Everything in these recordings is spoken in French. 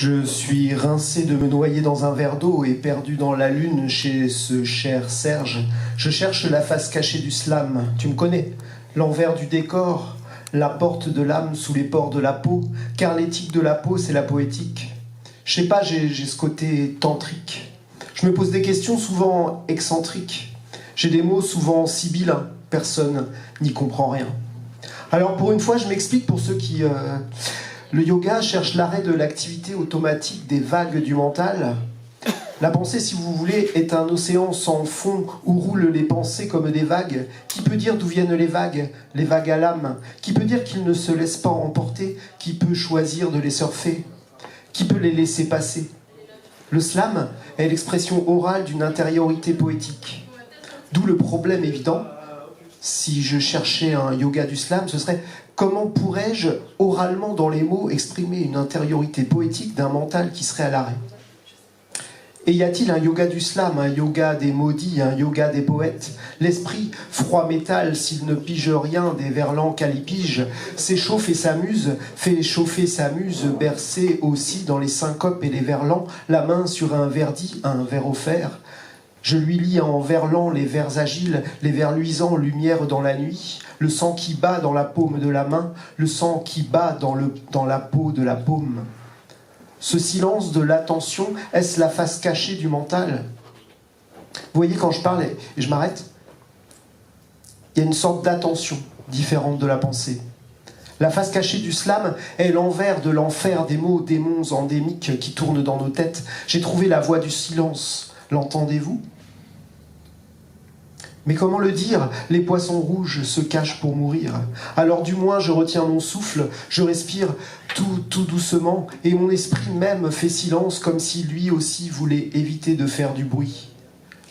Je suis rincé de me noyer dans un verre d'eau et perdu dans la lune chez ce cher Serge. Je cherche la face cachée du slam. Tu me connais, l'envers du décor, la porte de l'âme sous les pores de la peau, car l'éthique de la peau, c'est la poétique. Je sais pas, j'ai ce côté tantrique. Je me pose des questions souvent excentriques. J'ai des mots souvent sibyllins. Personne n'y comprend rien. Alors pour une fois, je m'explique pour ceux qui... Le yoga cherche l'arrêt de l'activité automatique des vagues du mental. La pensée, si vous voulez, est un océan sans fond où roulent les pensées comme des vagues. Qui peut dire d'où viennent les vagues à l'âme? Qui peut dire qu'ils ne se laissent pas emporter? Qui peut choisir de les surfer? Qui peut les laisser passer? Le slam est l'expression orale d'une intériorité poétique. D'où le problème évident. Si je cherchais un yoga du slam, ce serait comment pourrais-je, oralement dans les mots, exprimer une intériorité poétique d'un mental qui serait à l'arrêt? Et y a-t-il un yoga du slam, un yoga des maudits, un yoga des poètes? L'esprit, froid métal, s'il ne pige rien, des verlans calipige, s'échauffe et s'amuse, fait chauffer sa muse, bercé aussi dans les syncopes et les verlans, la main sur un verdi, un ver offert. Je lui lis en verlan les vers agiles, les vers luisants, lumière dans la nuit, le sang qui bat dans la paume de la main, le sang qui bat dans la peau de la paume. Ce silence de l'attention, est-ce la face cachée du mental? Vous voyez, quand je parle et je m'arrête, il y a une sorte d'attention différente de la pensée. La face cachée du slam est l'envers de l'enfer des mots démons endémiques qui tournent dans nos têtes. J'ai trouvé la voie du silence. L'entendez-vous? Mais comment le dire? Les poissons rouges se cachent pour mourir. Alors du moins je retiens mon souffle, je respire tout doucement, et mon esprit même fait silence comme si lui aussi voulait éviter de faire du bruit.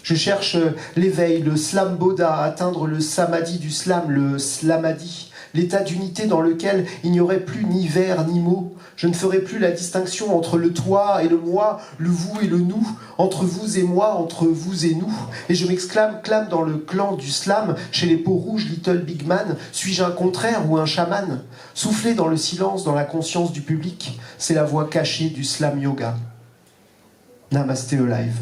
Je cherche l'éveil, le slam bodha, atteindre le samadhi du slam, le slamadhi, l'état d'unité dans lequel il n'y aurait plus ni vers ni mots. Je ne ferai plus la distinction entre le toi et le moi, le vous et le nous, entre vous et moi, entre vous et nous. Et je m'exclame dans le clan du slam, chez les peaux rouges, Little Big Man, suis-je un contraire ou un chaman? Souffler dans le silence, dans la conscience du public, c'est la voix cachée du slam yoga. Namaste Alive.